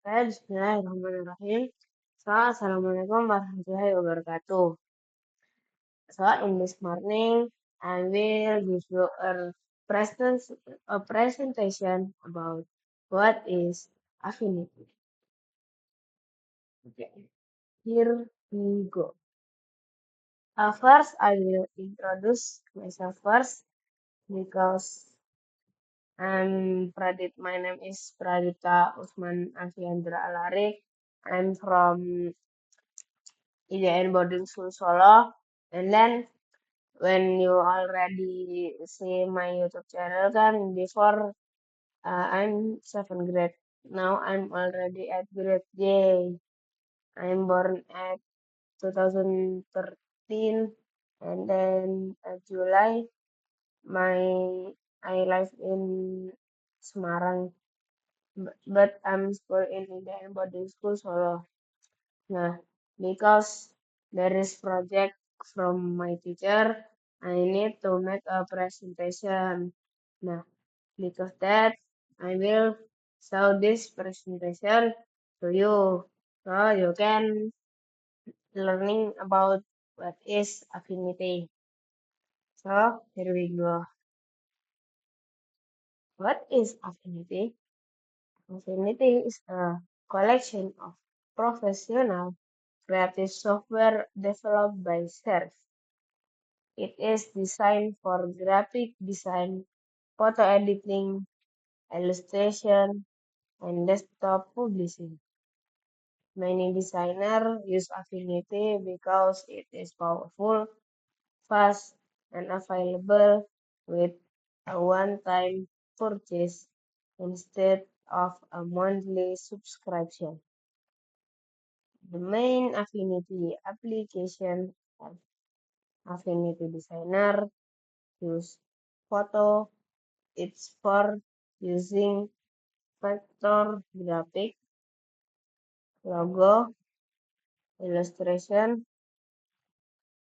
Bismillahirrahmanirrahim. Assalamualaikum warahmatullahi wabarakatuh. In this morning, I will give you a presentation about what is affinity. Okay, here we go. First, I will introduce myself first because my name is Pradita Usman Afiandra Alarik. I'm from IDN Boarding School Solo. And then when you already see my YouTube channel kan before I'm 7th grade. Now I'm already at grade J. I'm born at 2013 and then July my I live in Semarang but I'm school in IDN Boarding School Solo. Nah, because there is project from my teacher, I need to make a presentation. Nah, because that, I will show this presentation to you. So you can learning about what is affinity. So here we go. What is affinity? Affinity is a collection of professional creative software developed by Serve. It is designed for graphic design, photo editing, illustration, and desktop publishing. Many designers use Affinity because it is powerful, fast, and available with a one-time purchase instead of a monthly subscription. The main Affinity application of Affinity Designer use photo. It's for using vector graphic, logo, illustration,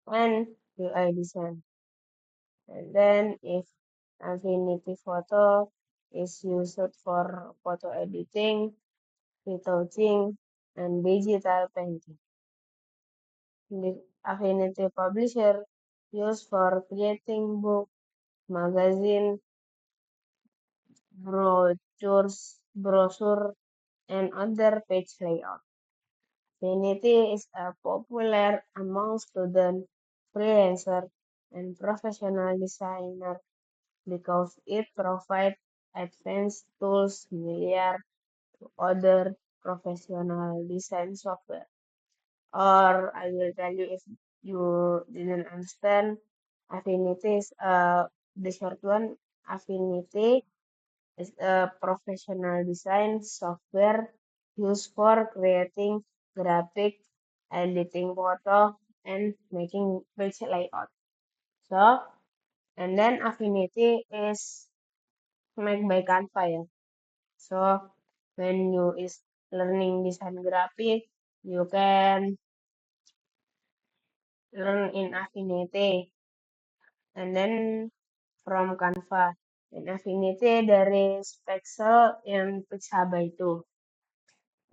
and UI design. And then if Affinity Photo is used for photo editing, retouching, and digital painting. The Affinity Publisher used for creating book, magazine, brochure, and other page layout. Affinity is popular among students, freelancers, and professional designers because it provides advanced tools similar to other professional design software. Or I will tell you if you didn't understand, Affinity is the short one. Affinity is a professional design software used for creating graphic, editing photo, and making page layout. So, and then Affinity is made by Canva. Ya. So, when you is learning design graphic, you can learn in Affinity. And then from Canva. In Affinity, there is Pexel and Pixabay too.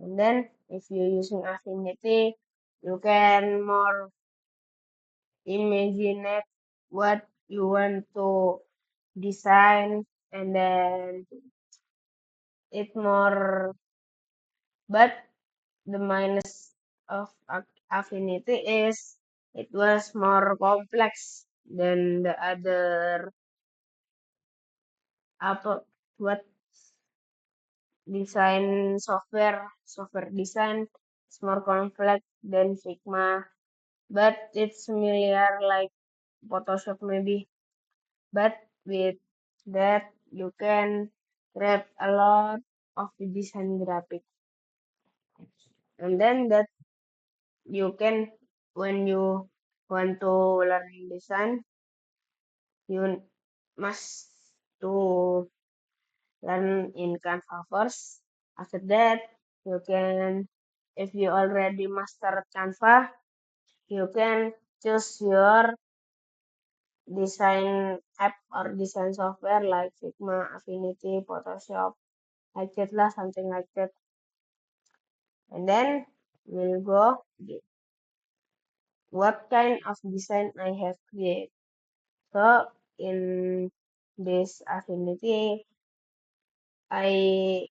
And then if you're using Affinity, you can more imagine what you want to design and then it more, but the minus of Affinity is it was more complex than the other apa what design software design is more complex than Figma, but it's familiar like Photoshop maybe. But with that, you can grab a lot of the design graphic. And then that you can, when you want to learn design, you must to learn in Canva first. After that, you can, if you already master Canva, you can choose your design app or design software like Figma, Affinity, Photoshop, like that lah, something like that. And then we'll go what kind of design I have created. So in this affinity, I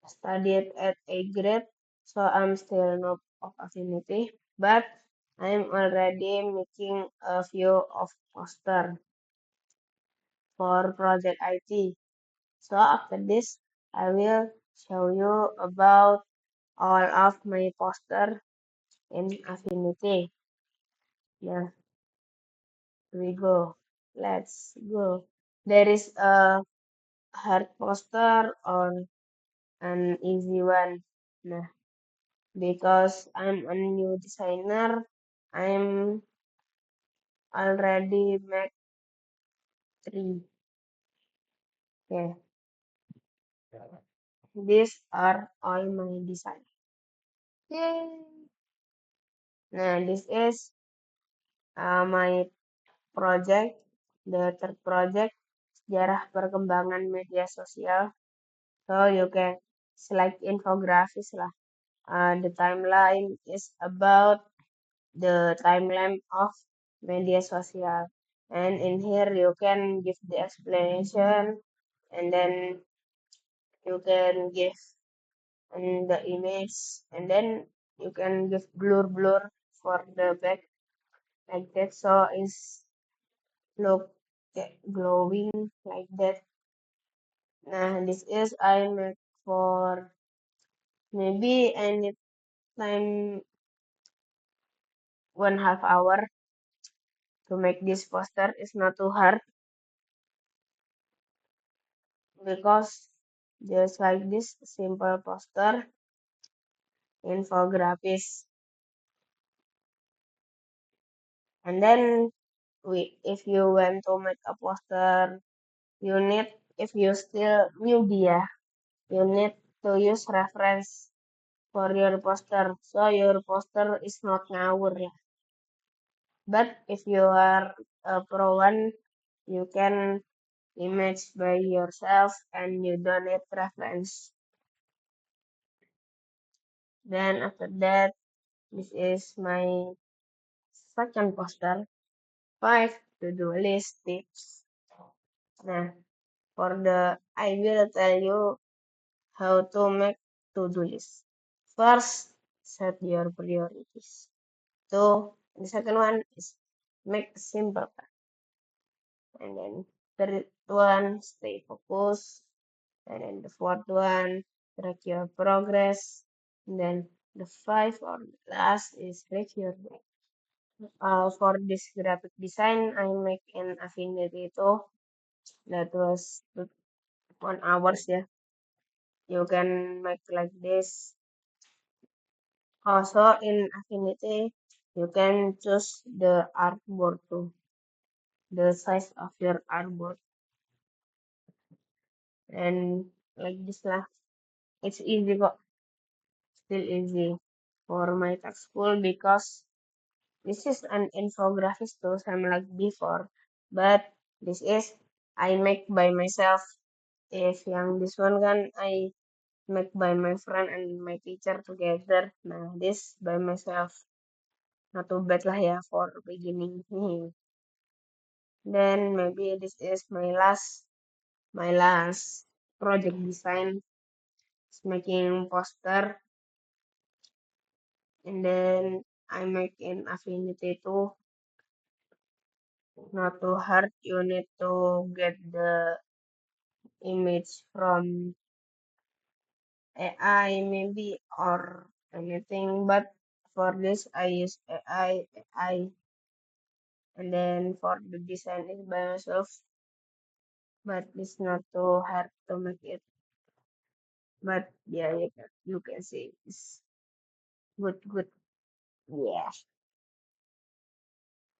studied at a grade, so I'm still not of affinity, but I'm already making a few of poster for project IT. So after this, I will show you about all of my poster in affinity. Now, we go. Let's go. There is a hard poster or an easy one. Nah, because I'm a new designer, I'm already make three. Okay, these are all my design. Yay! Nah, this is my project, the third project, sejarah perkembangan media sosial. So you can select infographics lah. The timeline is about the timeline of media sosial. And in here you can give the explanation and then you can give the image and then you can give blur for the back like that so it's look glowing like that. Nah, this is I make for maybe I need time 1/2 hour to make this poster. It's not too hard because just like this simple poster infographics and then if you want to make a poster you need if you still media you need to use reference for your poster so your poster is not ngawur ya. But if you are a pro one, you can image by yourself and you don't need reference. Then after that, this is my second poster, 5 to-do list tips. Nah, I will tell you how to make to-do list. First, set your priorities. So, the second one is make simple. And then third one, stay focused. And then the fourth one, track your progress. And then the five or the last is track your day. For this graphic design, I make in Affinity itu that was 1 hours ya. You can make like this. Also in Affinity, you can choose the artboard too, the size of your artboard, and like this lah. It's easy kok, still easy for my tech school because this is an infographics too, same like before, but this is I make by myself. If yang this one kan I make by my friend and my teacher together. Nah, this by myself. Not too bad lah ya for beginning. Then maybe this is my last project design. It's making poster and then I make in Affinity too. Not too hard. You need to get the image from AI maybe or anything. But for this, I use AI, and then for the design is by myself. But it's not too hard to make it. But yeah, you can see it's good. Yeah.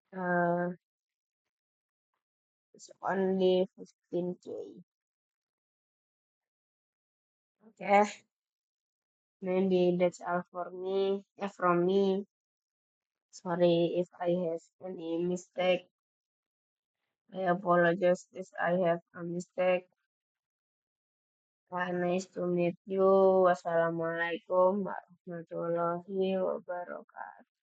Uh, it's only 15K. Okay. Maybe that's all for me. From me. Sorry if I have any mistake. I apologize if I have a mistake. Nice to meet you. Wassalamualaikum warahmatullahi wabarakatuh.